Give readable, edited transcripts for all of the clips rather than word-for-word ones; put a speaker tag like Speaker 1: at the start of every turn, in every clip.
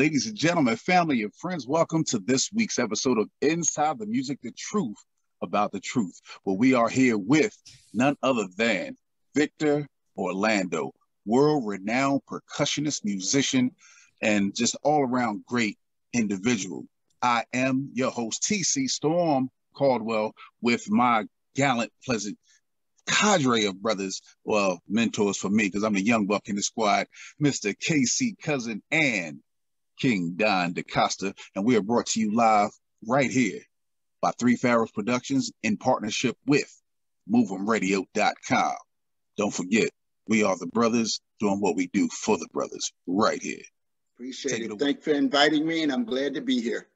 Speaker 1: Ladies and gentlemen, family and friends, welcome to this week's episode of Inside the Music, the Truth About the Truth, where we are here with none other than Victor Orlando, world-renowned percussionist, musician, and just all-around great individual. I am your host, TC Storm Caldwell, with my gallant, pleasant cadre of brothers, well, mentors for me, because I'm a young buck in the squad, Mr. KC Cousin and King Don DaCosta, and we are brought to you live right here by Three Pharaohs Productions in partnership with Move'Em Radio.com. Don't forget, we are the brothers doing what we do for the brothers right here.
Speaker 2: Appreciate it. Thanks for inviting me, and I'm glad to be here.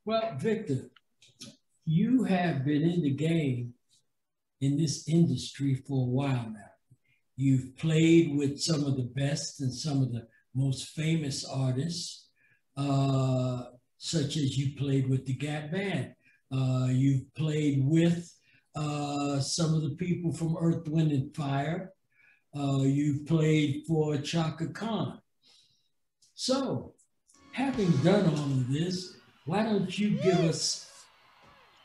Speaker 3: Well, Victor, you have been in the game in this industry for a while now. You've played with some of the best and some of the most famous artists, such as you played with the Gap Band. You've played with some of the people from Earth, Wind, and Fire. You've played for Chaka Khan. So, having done all of this, why don't you give us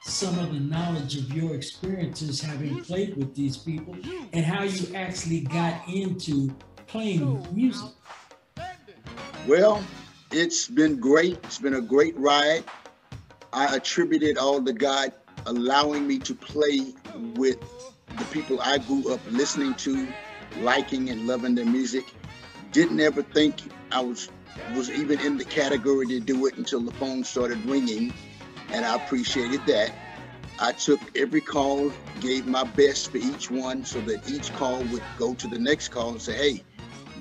Speaker 3: some of the knowledge of your experiences having played with these people and how you actually got into playing music?
Speaker 2: Well, it's been great. It's been a great ride. I attribute it all to God allowing me to play with the people I grew up listening to, liking and loving their music. Didn't ever think I was even in the category to do it until the phone started ringing, and I appreciated that. I took every call, gave my best for each one so that each call would go to the next call and say, hey,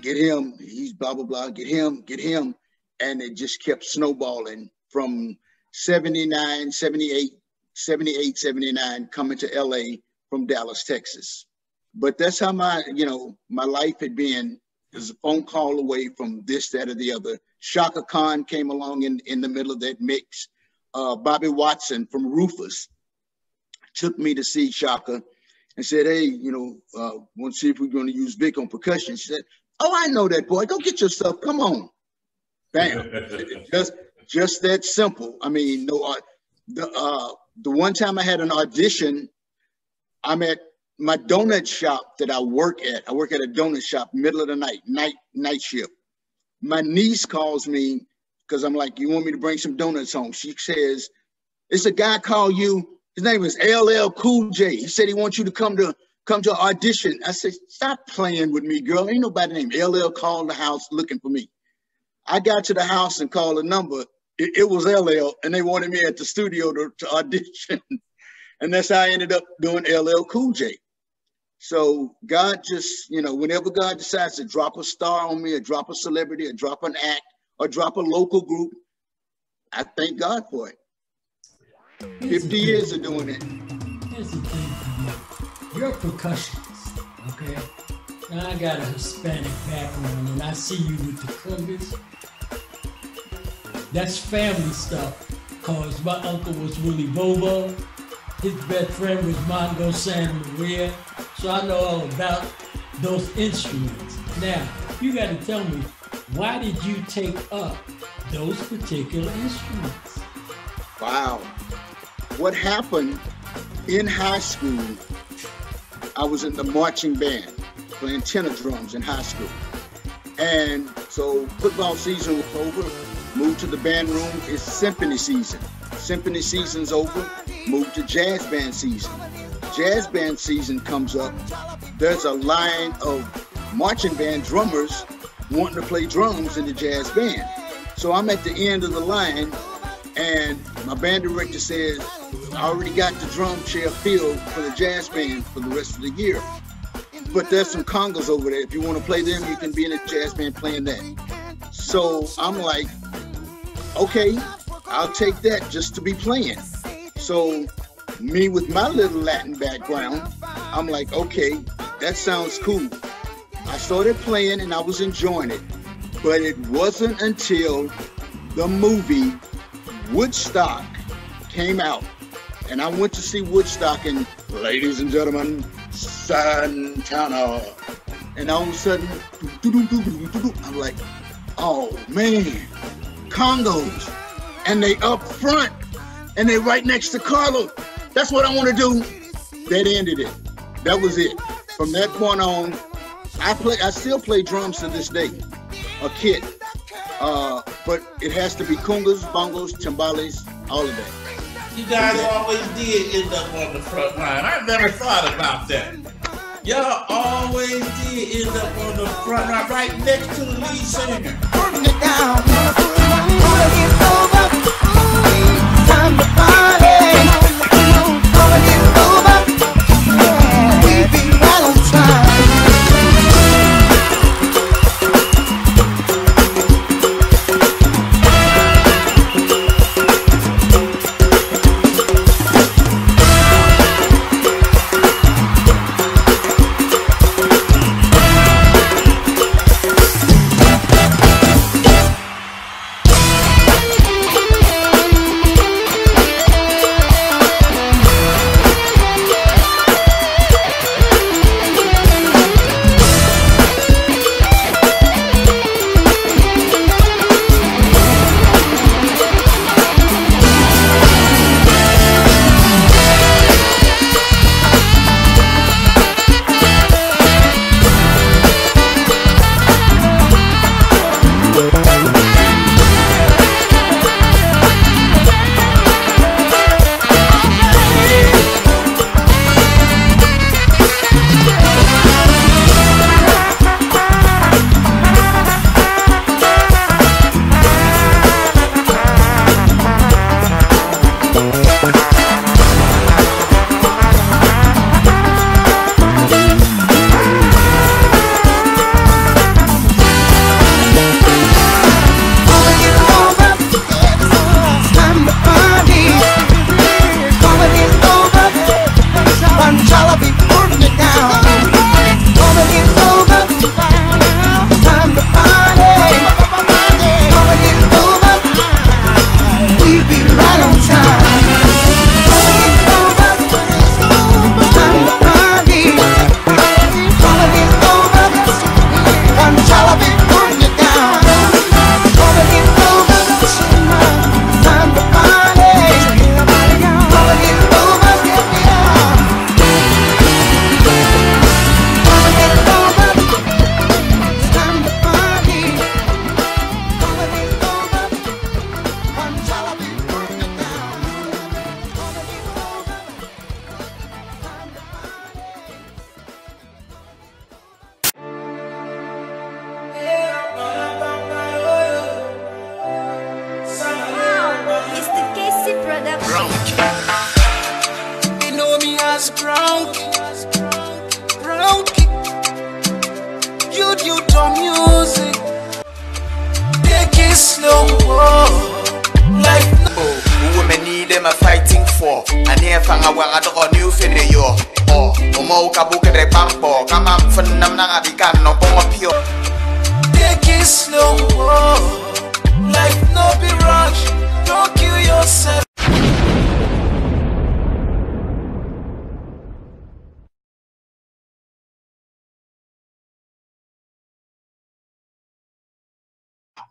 Speaker 2: get him, he's blah, blah, blah, get him. And it just kept snowballing from 79, 78, 79, coming to LA from Dallas, Texas. But that's how my life had been. It was a phone call away from this, that, or the other. Chaka Khan came along in the middle of that mix. Bobby Watson from Rufus took me to see Chaka and said, hey, want to see if we're going to use Vic on percussion. She said, oh, I know that boy. Go get yourself. Come on. Bam. just that simple. I mean, the one time I had an audition, I'm at my donut shop that I work at. I work at a donut shop, middle of the night shift. My niece calls me because I'm like, you want me to bring some donuts home? She says, it's a guy called you. His name is LL Cool J. He said he wants you to come to audition. I said, stop playing with me, girl. Ain't nobody named LL called the house looking for me. I got to the house and called a number. It was LL, and they wanted me at the studio to audition. And that's how I ended up doing LL Cool J. So God just, whenever God decides to drop a star on me, or drop a celebrity, or drop an act, or drop a local group, I thank God for it. 50 years of doing it.
Speaker 3: Here's the thing for you. You're a percussionist, okay? And I got a Hispanic background, and I see you with the congas. That's family stuff, because my uncle was Willie Bobo. His best friend was Mongo Santa Maria. So I know all about those instruments. Now, you got to tell me, why did you take up those particular instruments?
Speaker 2: Wow. What happened in high school, I was in the marching band playing tenor drums in high school. And so football season was over, moved to the band room. It's symphony season. Symphony season's over, moved to jazz band season. Jazz band season comes up. There's a line of marching band drummers wanting to play drums in the jazz band. So I'm at the end of the line, and my band director says, I already got the drum chair filled for the jazz band for the rest of the year. But there's some congas over there. If you want to play them, you can be in a jazz band playing that. So I'm like, okay, I'll take that just to be playing. So me with my little Latin background, I'm like, okay, that sounds cool. I started playing and I was enjoying it. But it wasn't until the movie Woodstock came out. And I went to see Woodstock, and ladies and gentlemen, Santana. And all of a sudden, I'm like, Oh man, Congos, and they up front, and they right next to Carlos. That's what I want to do. That ended it. That was it. From that point on, I still play drums to this day, a kit. But it has to be congas, bongos, timbales, all of that.
Speaker 4: You guys always did end up on the front line. I never thought about that. Y'all always did end up on the front line, right next to the lead singer.
Speaker 5: Putting it down. It's over. Time to party. It's over. We be right on time.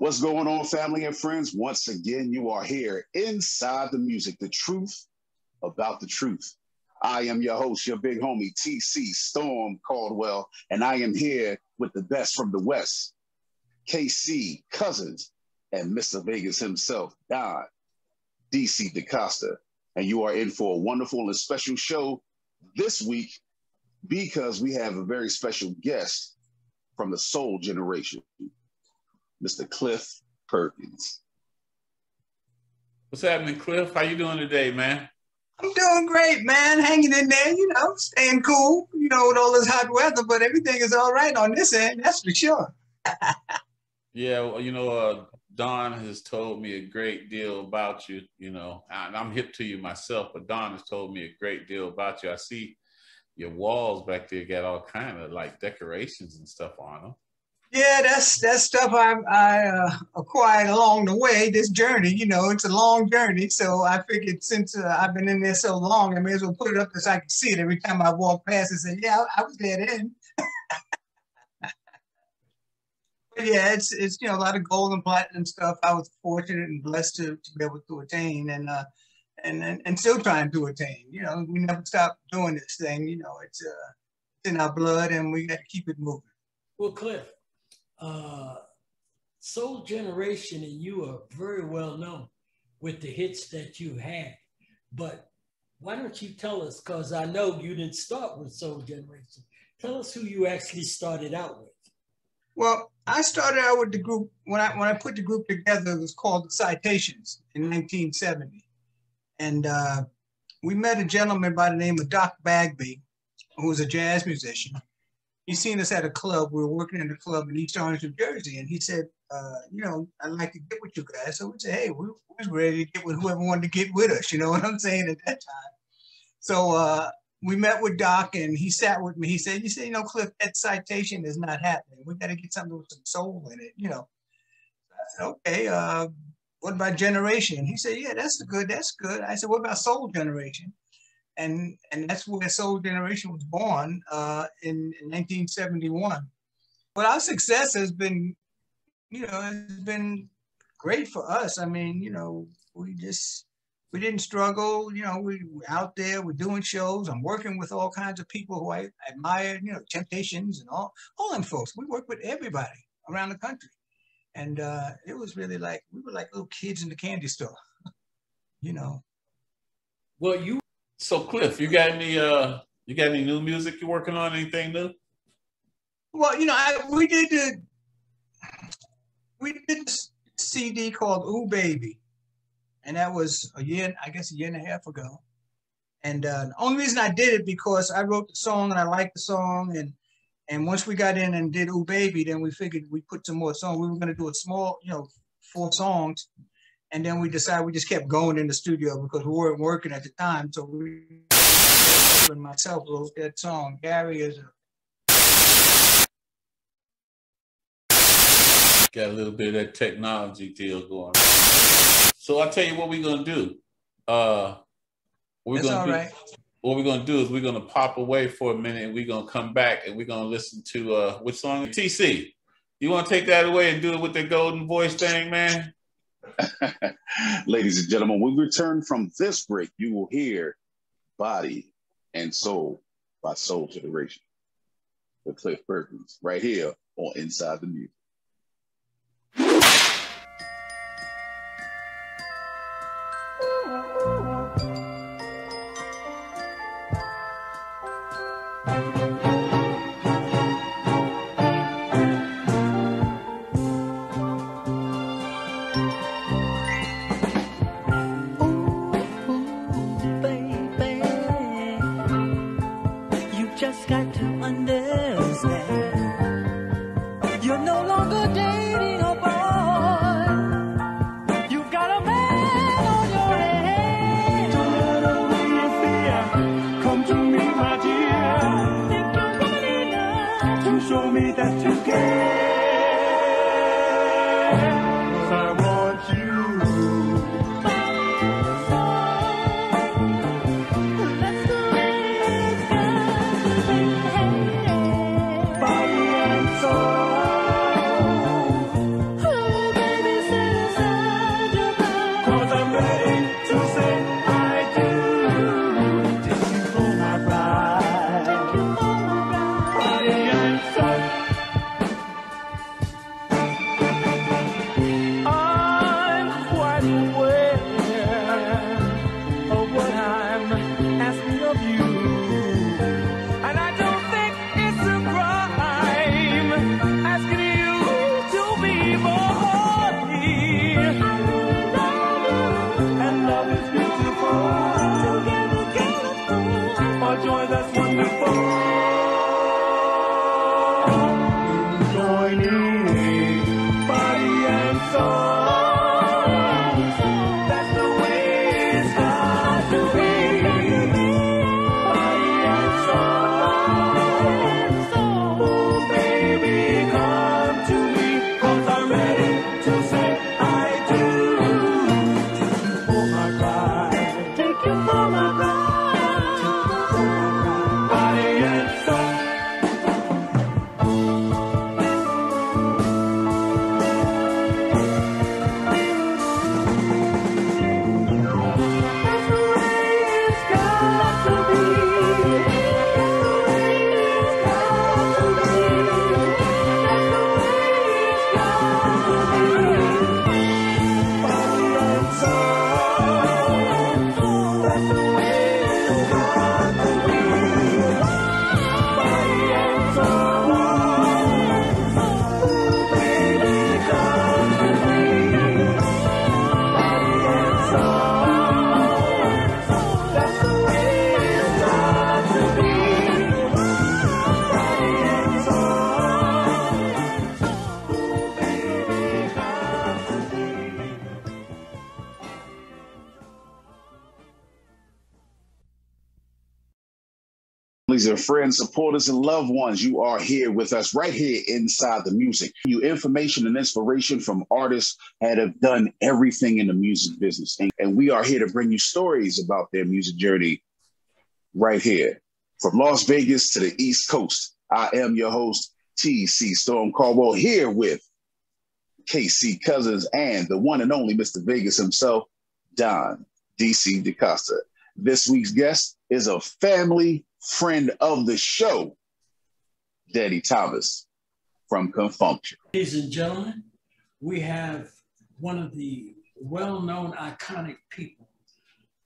Speaker 1: What's going on, family and friends? Once again, you are here inside the music, the truth about the truth. I am your host, your big homie, TC Storm Caldwell, and I am here with the best from the West, KC Cousins, and Mr. Vegas himself, Don DC DaCosta. And you are in for a wonderful and special show this week because we have a very special guest from the soul generation, Mr. Cliff Perkins.
Speaker 4: What's happening, Cliff? How you doing today, man?
Speaker 6: I'm doing great, man. Hanging in there, staying cool, with all this hot weather, but everything is all right on this end, that's for sure.
Speaker 4: Yeah, well, Don has told me a great deal about you, and I'm hip to you myself, but Don has told me a great deal about you. I see your walls back there got all kind of like decorations and stuff on them.
Speaker 6: Yeah, that's stuff I acquired along the way, this journey, it's a long journey. So I figured since I've been in there so long, I may as well put it up so I can see it every time I walk past and say, yeah, I was there then. But yeah, it's a lot of gold and platinum stuff. I was fortunate and blessed to be able to attain, and still trying to attain. We never stop doing this thing. It's in our blood, and we got to keep it moving.
Speaker 3: Well, Cliff, Soul Generation and you are very well known with the hits that you had. But why don't you tell us, because I know you didn't start with Soul Generation. Tell us who you actually started out with.
Speaker 6: Well, I started out with the group, when I put the group together, it was called the Citations in 1970. And we met a gentleman by the name of Doc Bagby, who was a jazz musician. He seen us at a club. We were working in a club in East Orange, New Jersey. And he said, I'd like to get with you guys. So we said, hey, we was ready to get with whoever wanted to get with us. You know what I'm saying, at that time. So we met with Doc, and he sat with me. He said, Cliff, that Citation is not happening. We got to get something with some soul in it, I said, okay, what about Generation? He said, yeah, that's good. I said, what about Soul Generation? And that's where Soul Generation was born in 1971. But our success has been, has been great for us. I mean, we didn't struggle. We were out there, we're doing shows. I'm working with all kinds of people who I admire, Temptations and all them folks. We work with everybody around the country. And it was really like, we were like little kids in the candy store,
Speaker 3: Well,
Speaker 4: So Cliff, you got any new music you're working on? Anything new?
Speaker 6: Well, we did this CD called Ooh Baby. And that was a year and a half ago. And the only reason I did it because I wrote the song and I liked the song. And once we got in and did Ooh Baby, then we figured we put some more songs. We were going to do a small, 4 songs. And then we decided we just kept going in the studio because we weren't working at the time. So we and myself wrote that song. Gary is
Speaker 4: got a little bit of that technology deal going on. So I'll tell you what we're going to do. What we're going to do is we're going to pop away for a minute and we're going to come back and we're going to listen to which song? TC, you want to take that away and do it with the golden voice thing, man?
Speaker 1: Ladies and gentlemen, when we return from this break, you will hear Body and Soul by Soul Generation with Cliff Perkins right here on Inside the Music.
Speaker 5: Just got to understand, you're no longer
Speaker 1: families and friends, supporters and loved ones, you are here with us right here inside the music. You information and inspiration from artists that have done everything in the music business. And we are here to bring you stories about their music journey right here. From Las Vegas to the East Coast, I am your host, TC Storm Caldwell, here with KC Cousins and the one and only Mr. Vegas himself, Don DC DaCosta. This week's guest is a family friend of the show, Daddy Thomas from Confunction.
Speaker 3: Ladies and gentlemen, we have one of the well-known iconic people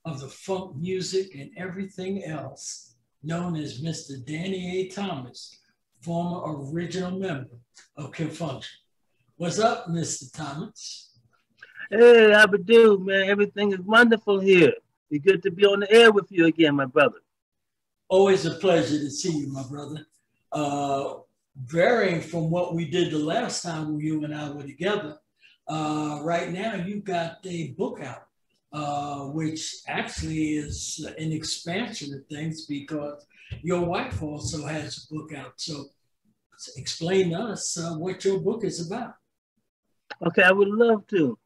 Speaker 3: of the funk music and everything else, known as Mr. Danny A. Thomas, former original member of Confunction. What's up, Mr. Thomas?
Speaker 7: Hey, how we do, man? Everything is wonderful here. It's good to be on the air with you again, my brother.
Speaker 3: Always a pleasure to see you, my brother. Varying from what we did the last time you and I were together, right now you got a book out, which actually is an expansion of things because your wife also has a book out. So explain to us what your book is about.
Speaker 7: Okay, I would love to.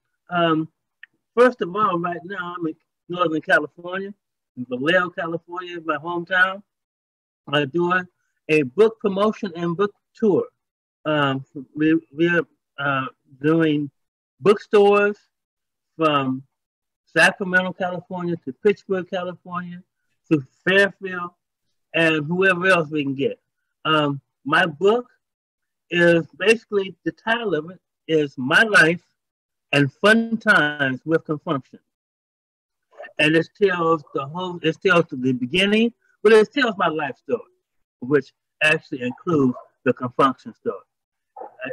Speaker 7: First of all, right now I'm in Northern California, in Vallejo, California, my hometown. I'm doing a book promotion and book tour. We're doing bookstores from Sacramento, California to Pittsburgh, California to Fairfield and whoever else we can get. My book is basically, the title of it is My Life and Fun Times with Confunction. And it tells the beginning, but it tells my life story, which actually includes the Confunction story.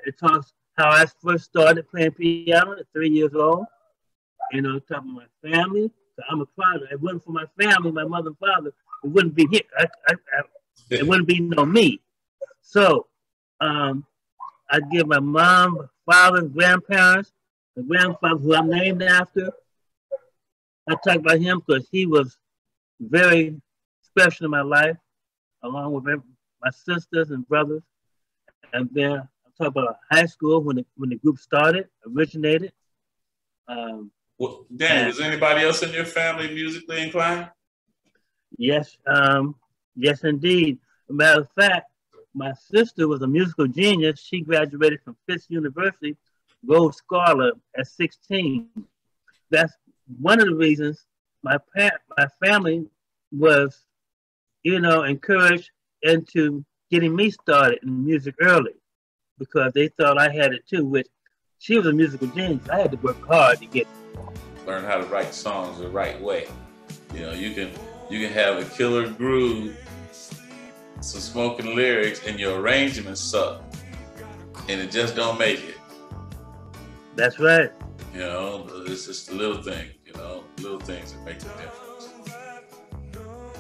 Speaker 7: It talks how I first started playing piano at 3 years old. You know, talking about my family. So I'm a father. If it wasn't for my family, my mother and father, it wouldn't be here. It wouldn't be no me. So I give my mom, father, grandparents, the grandfather who I'm named after. I talk about him because he was very special in my life, along with my sisters and brothers. And then I talk about high school when the group originated.
Speaker 4: Well, Dan, was anybody else in your family musically inclined?
Speaker 7: Yes, yes, indeed. As a matter of fact, my sister was a musical genius. She graduated from Fisk University, Rhodes Scholar at 16. That's one of the reasons my family was, encouraged into getting me started in music early because they thought I had it too, which she was a musical genius. I had to work hard to get it.
Speaker 4: Learn how to write songs the right way. You can have a killer groove, some smoking lyrics, and your arrangements suck, and it just don't make it.
Speaker 7: That's right.
Speaker 4: It's just the little things, little things that make the difference.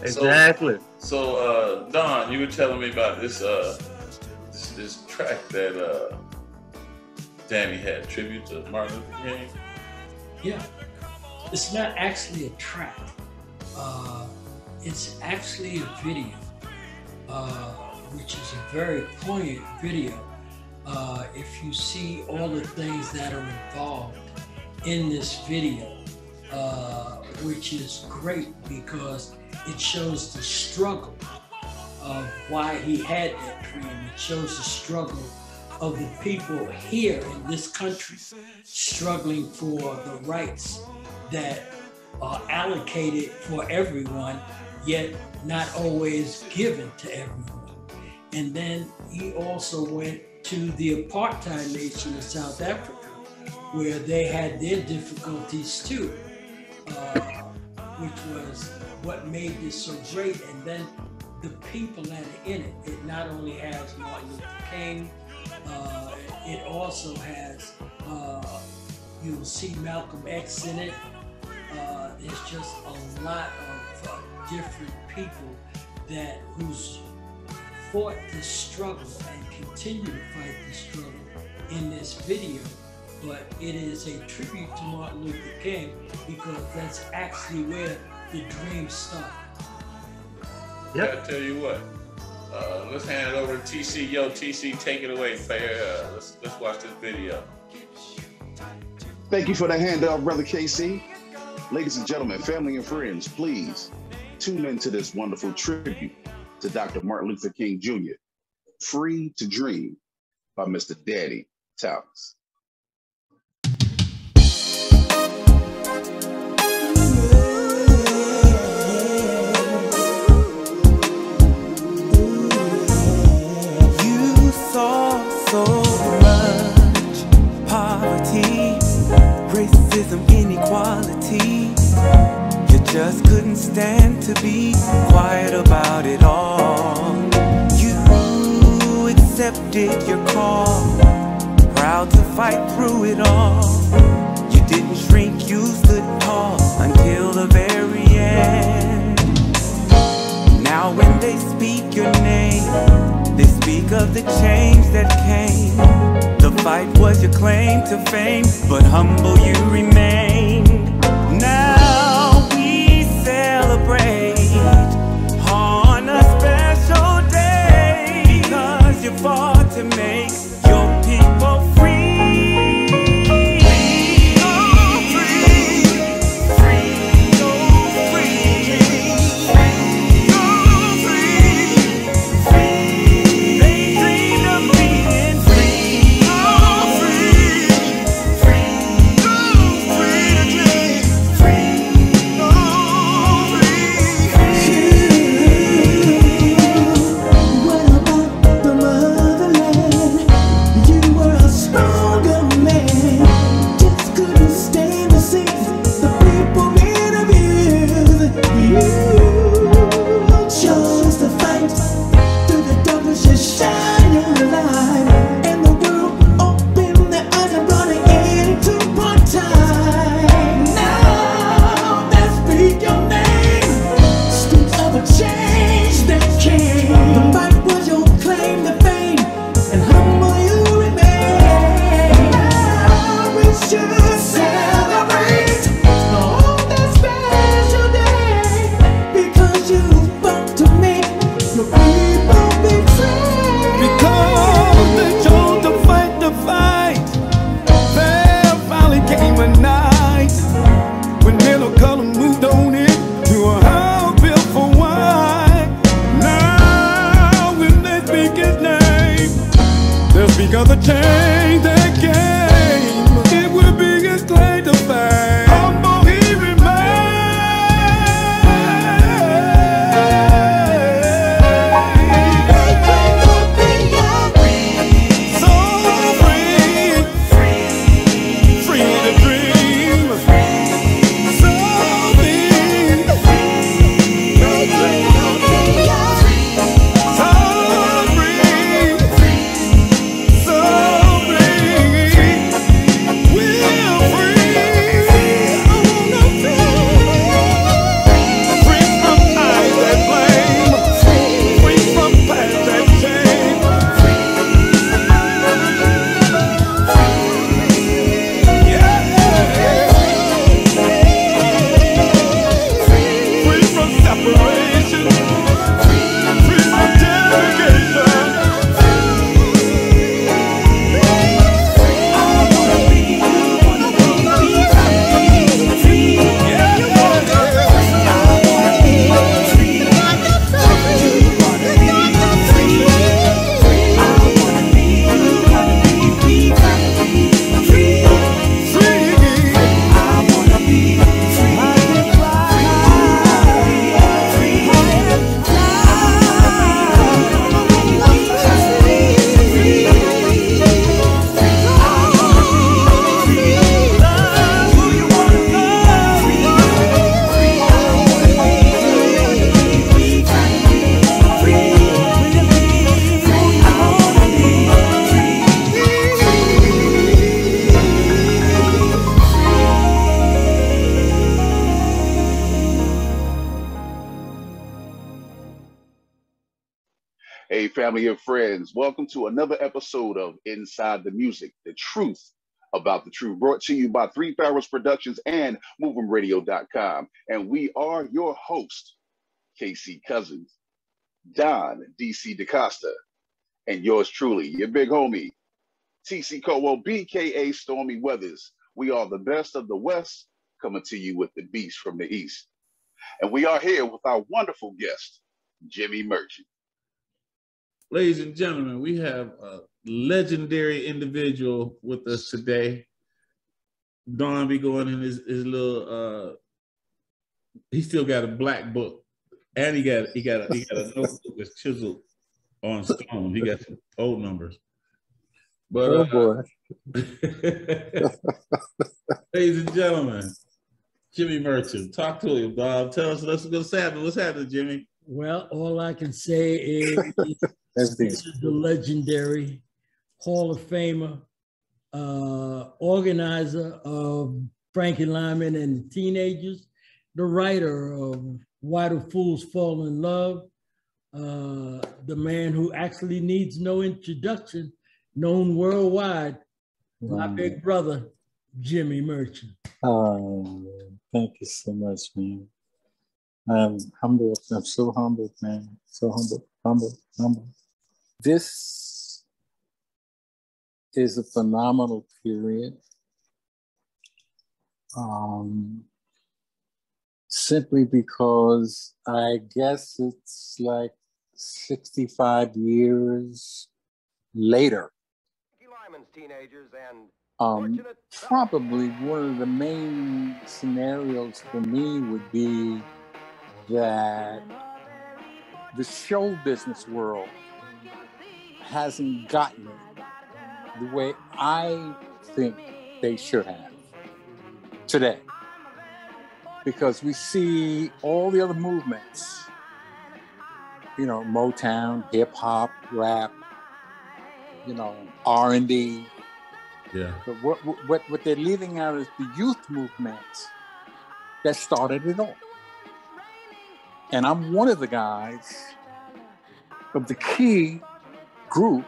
Speaker 7: Exactly.
Speaker 4: So Don, you were telling me about this track that Danny had, tribute to Martin Luther King.
Speaker 3: Yeah, it's not actually a track. It's actually a video, which is a very poignant video. If you see all the things that are involved in this video, which is great because it shows the struggle of why he had that dream. It shows the struggle of the people here in this country struggling for the rights that are allocated for everyone, yet not always given to everyone. And then he also went to the apartheid nation of South Africa, where they had their difficulties too, which was what made this so great. And then the people that are in it, it not only has Martin Luther King, it also has, you'll see Malcolm X in it. There's just a lot of different people who's fought this struggle and continue to fight this struggle in this video. But it is a tribute to Martin Luther King because that's actually where the dream started.
Speaker 4: Yep. I tell you what, Let's hand it over to TC. Yo, TC, take it away, player. Let's watch this video.
Speaker 1: Thank you for the handout, Brother KC. Ladies and gentlemen, family and friends, please tune into this wonderful tribute to Dr. Martin Luther King Jr., Free to Dream by Mr. Daddy Towns.
Speaker 5: You saw so much poverty, racism, inequality. You just couldn't stand to be quiet about it all. You accepted your call, proud to fight through it all. You didn't shrink, you stood tall until the very end. Now when they speak your name, they speak of the change that came. The fight was your claim to fame, but humble you remained. Now we celebrate on a special day, because you fought to make your people free.
Speaker 1: Hey, family and friends, welcome to another episode of Inside the Music, the truth about the truth, brought to you by Three Pharaohs Productions and Move'Em Radio.com. And we are your host, KC Cousins. Don DC DaCosta, and yours truly, your big homie, TC Caldwell, BKA Stormy Weathers. We are the best of the West, coming to you with the beast from the East. And we are here with our wonderful guest, Jimmy Merchant.
Speaker 4: Ladies and gentlemen, we have a legendary individual with us today. Don be going in his little, he still got a black book. And he got a notebook that's chiseled on stone. He got some old numbers. But
Speaker 8: oh boy.
Speaker 4: Ladies and gentlemen, Jimmy Merchant, talk to him, Bob. Tell us what's happening. What's happening, Jimmy?
Speaker 3: Well, all I can say is this is the legendary Hall of Famer, organizer of Frankie Lyman and the Teenagers, the writer of Why Do Fools Fall in Love, the man who actually needs no introduction, known worldwide, my big brother, Jimmy Merchant.
Speaker 8: Oh, thank you so much, man. I'm humbled. I'm so humbled, man. So humbled. This is a phenomenal period. Simply because I guess it's like 65 years later.
Speaker 9: Teenagers and
Speaker 8: probably one of the main scenarios for me would be that the show business world hasn't gotten it the way I think they should have today. Because we see all the other movements, you know, Motown, hip hop, rap, you know, R&B.
Speaker 4: Yeah.
Speaker 8: But what they're leaving out is the youth movement that started it all. And I'm one of the guys of the key group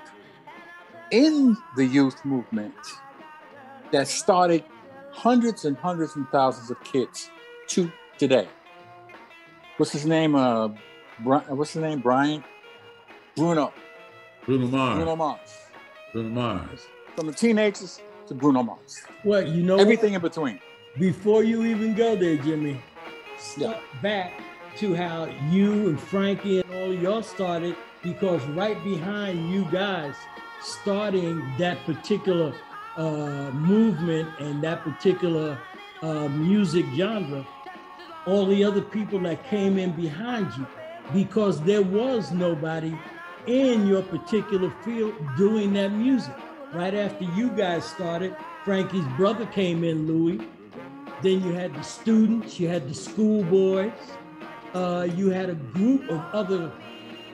Speaker 8: in the youth movement that started hundreds and thousands of kids to today. What's his name? Brian? Bruno Mars. From the Teenagers to Bruno Mars.
Speaker 3: Well, you know
Speaker 8: everything in between.
Speaker 3: Before you even go there, Jimmy, start back to how you and Frankie and all of y'all started, because right behind you guys starting that particular movement and that particular music genre, all the other people that came in behind you, because there was nobody in your particular field doing that music. Right after you guys started, Frankie's brother came in, Louis. Then you had the students, you had the schoolboys, you had a group of other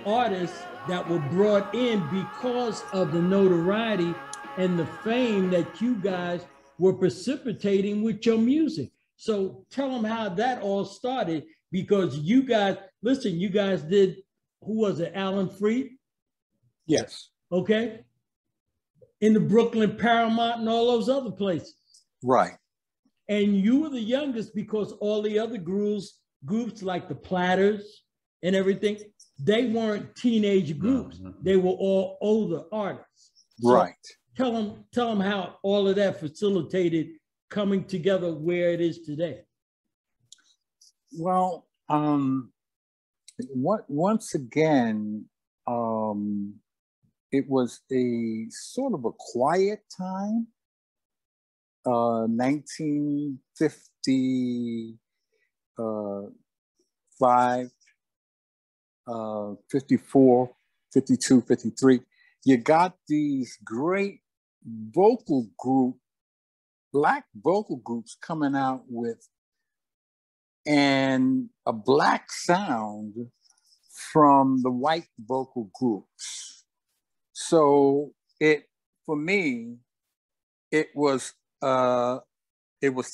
Speaker 3: artists that were brought in because of the notoriety and the fame that you guys were precipitating with your music. So tell them how that all started, because you guys, listen, you guys did, who was it, Alan Freed?
Speaker 8: Yes.
Speaker 3: Okay. In the Brooklyn Paramount and all those other places.
Speaker 8: Right.
Speaker 3: And you were the youngest, because all the other groups like the Platters and everything, they weren't teenage groups. No. They were all older artists. So
Speaker 8: right.
Speaker 3: Tell them how all of that facilitated coming together where it is today.
Speaker 8: Well, once again, it was a sort of a quiet time. 1955, 54, 52, 53. You got these great black vocal groups coming out with, and a black sound from the white vocal groups. So for me, it was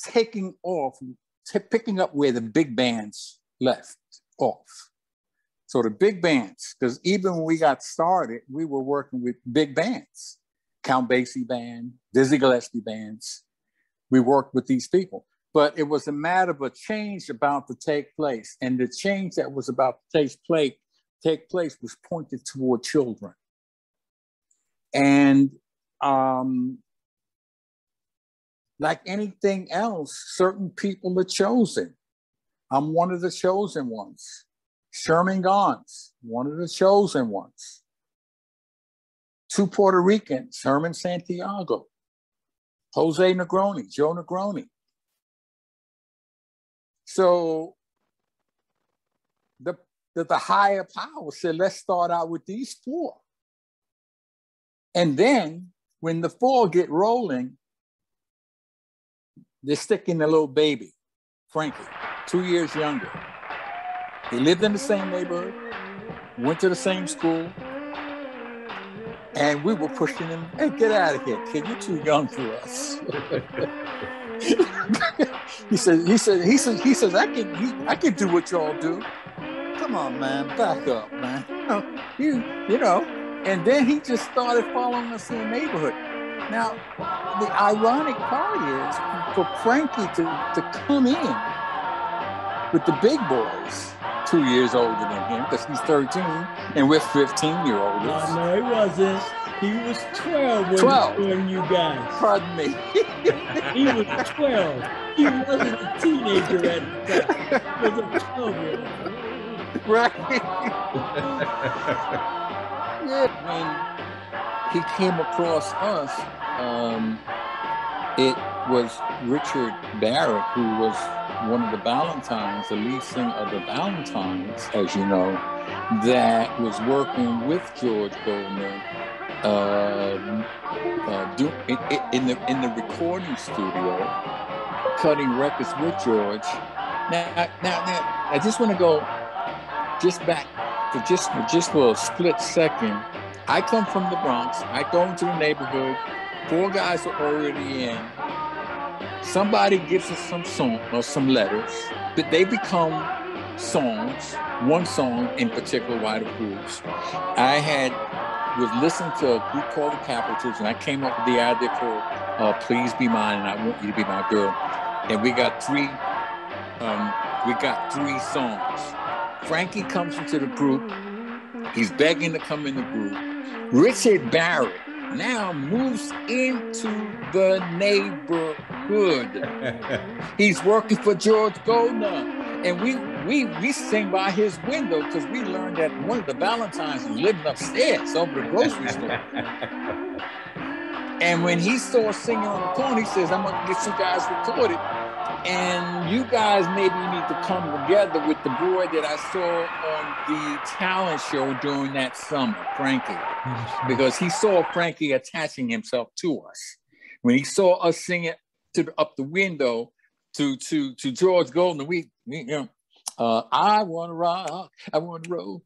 Speaker 8: taking off, picking up where the big bands left off. So the big bands, because even when we got started, we were working with big bands, Count Basie Band, Dizzy Gillespie bands. We worked with these people, but it was a matter of a change about to take place. And the change that was about to take place take place was pointed toward children. And like anything else, certain people are chosen. I'm one of the chosen ones. Sherman Gons, one of the chosen ones. 2 Puerto Ricans, Herman Santiago, Jose Negroni, Joe Negroni. So the higher power said, let's start out with these 4. And then when the 4 get rolling, they're sticking the little baby, Frankie, 2 years younger. They lived in the same neighborhood, went to the same school, and we were pushing him, hey, get out of here, kid, you're too young for us. he says, I can do what y'all do. Come on, man, back up, man. You know. And then he just started following us in the neighborhood. Now, the ironic part is for Frankie to come in with the big boys, 2 years older than him, because he's 13, and we're 15-year-olds.
Speaker 3: No, he wasn't. He was 12 when you guys.
Speaker 8: Pardon me.
Speaker 3: He was 12. He wasn't a teenager at the time. He was a 12-year-old.
Speaker 8: Right. Yeah. When he came across us, it was Richard Barrett, who was one of the Ballantines, the lead singer of the Ballantines, as you know, that was working with George Goldner in the recording studio, cutting records with George. Now, I just want to go just back for just for a split second. I come from the Bronx. I go into the neighborhood. 4 guys are already in. Somebody gives us some song or some letters, but they become songs. One song in particular, White of Fools. I was listening to a group called the Capitals, and I came up with the idea called "Please Be Mine" and "I Want You to Be My Girl," and we got 3 songs. Frankie comes into the group. He's begging to come in the group. Richard Barrett now moves into the neighborhood. He's working for George Goldner. And we sing by his window because we learned that one of the Valentines was living upstairs over the grocery store. And when he saw us singing on the corner, he says, I'm going to get you guys recorded. And you guys maybe need to come together with the boy that I saw on the talent show during that summer, Frankie. Because he saw Frankie attaching himself to us. When he saw us singing up the window to George Goldner, I want to rock, I want to roll,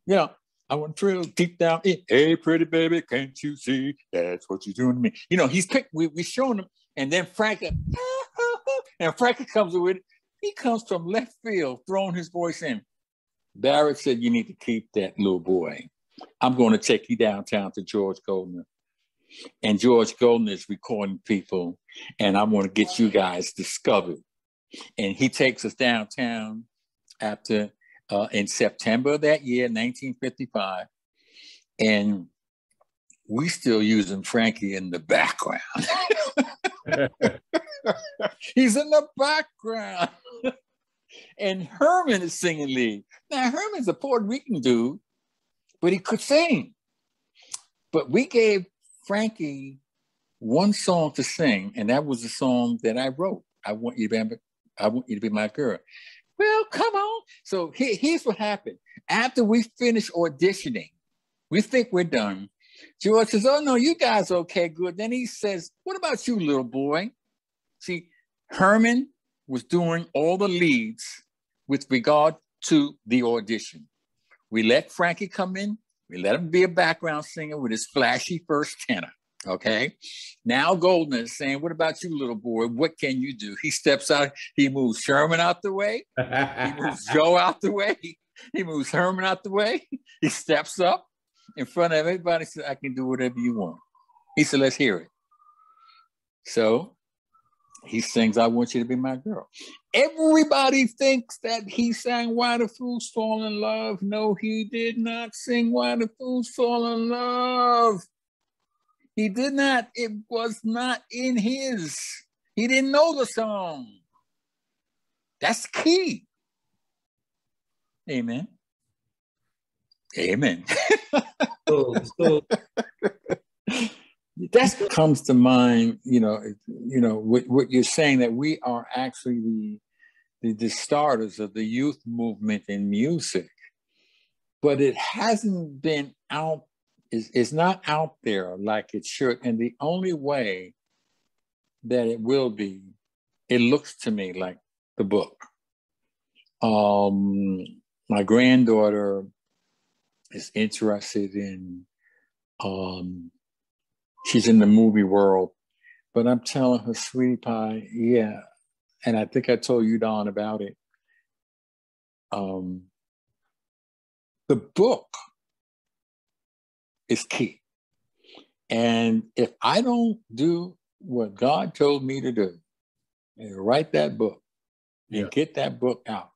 Speaker 8: I want to thrill deep down in. Hey, pretty baby, can't you see that's what you're doing to me? He's picked, we showing him, and then Frankie, and Frankie comes with it. He comes from left field, throwing his voice in. Barrett said, you need to keep that little boy. I'm going to take you downtown to George Goldner. And George Goldner is recording people, and I want to get you guys discovered. And he takes us downtown after, in September of that year, 1955. And we still using Frankie in the background. He's in the background. And Herman is singing lead. Now, Herman's a Puerto Rican dude, but he could sing. But we gave Frankie one song to sing, and that was the song that I wrote. I want you to be my girl. Well, come on. So here's what happened. After we finished auditioning, we think we're done. George says, oh, no, you guys are okay, good. Then he says, what about you, little boy? See, Herman was doing all the leads with regard to the audition. We let Frankie come in. We let him be a background singer with his flashy first tenor, okay? Now Goldner is saying, what about you, little boy? What can you do? He steps out. He moves Sherman out the way. He moves Joe out the way. He moves Herman out the way. He steps up in front of everybody and says, I can do whatever you want. He said, let's hear it. So he sings "I Want You to Be My Girl." Everybody thinks that he sang "Why the Fools Fall in Love." No, he did not sing "Why the Fools Fall in Love." He did not. It was not in his. He didn't know the song. That's key. Amen. Amen.
Speaker 7: So
Speaker 8: That comes to mind, what you're saying, that we are actually the starters of the youth movement in music, but it hasn't been out, it's not out there like it should. And the only way that it will be, it looks to me like the book. My granddaughter is interested in, she's in the movie world, but I'm telling her, sweetie pie, yeah. And I think I told you, Don, about it. The book is key. And if I don't do what God told me to do, and write that book and get that book out,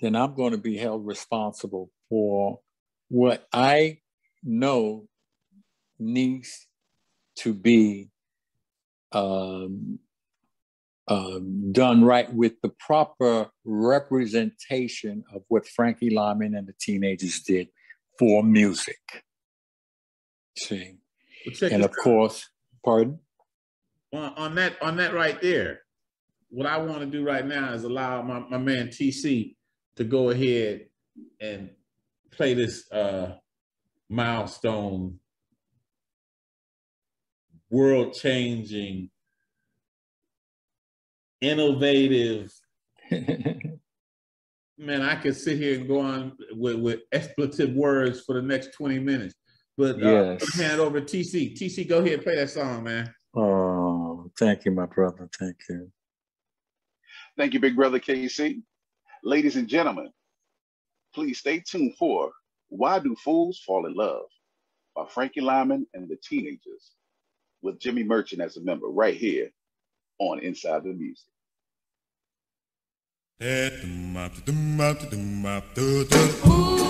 Speaker 8: then I'm going to be held responsible for what I know needs to be done right, with the proper representation of what Frankie Lyman and the Teenagers did for music. See, and of course, pardon?
Speaker 4: On that right there, what I want to do right now is allow my man TC to go ahead and play this milestone, world-changing, innovative. Man, I could sit here and go on with expletive words for the next 20 minutes. But
Speaker 8: yes.
Speaker 4: I'm hand it over to TC. TC, go ahead and play that song, man.
Speaker 8: Oh, thank you, my brother. Thank you.
Speaker 1: Thank you, big brother KC. Ladies and gentlemen, please stay tuned for Why Do Fools Fall in Love by Frankie Lyman and the Teenagers, with Jimmy Merchant as a member, right here on Inside the Music.
Speaker 10: Ooh.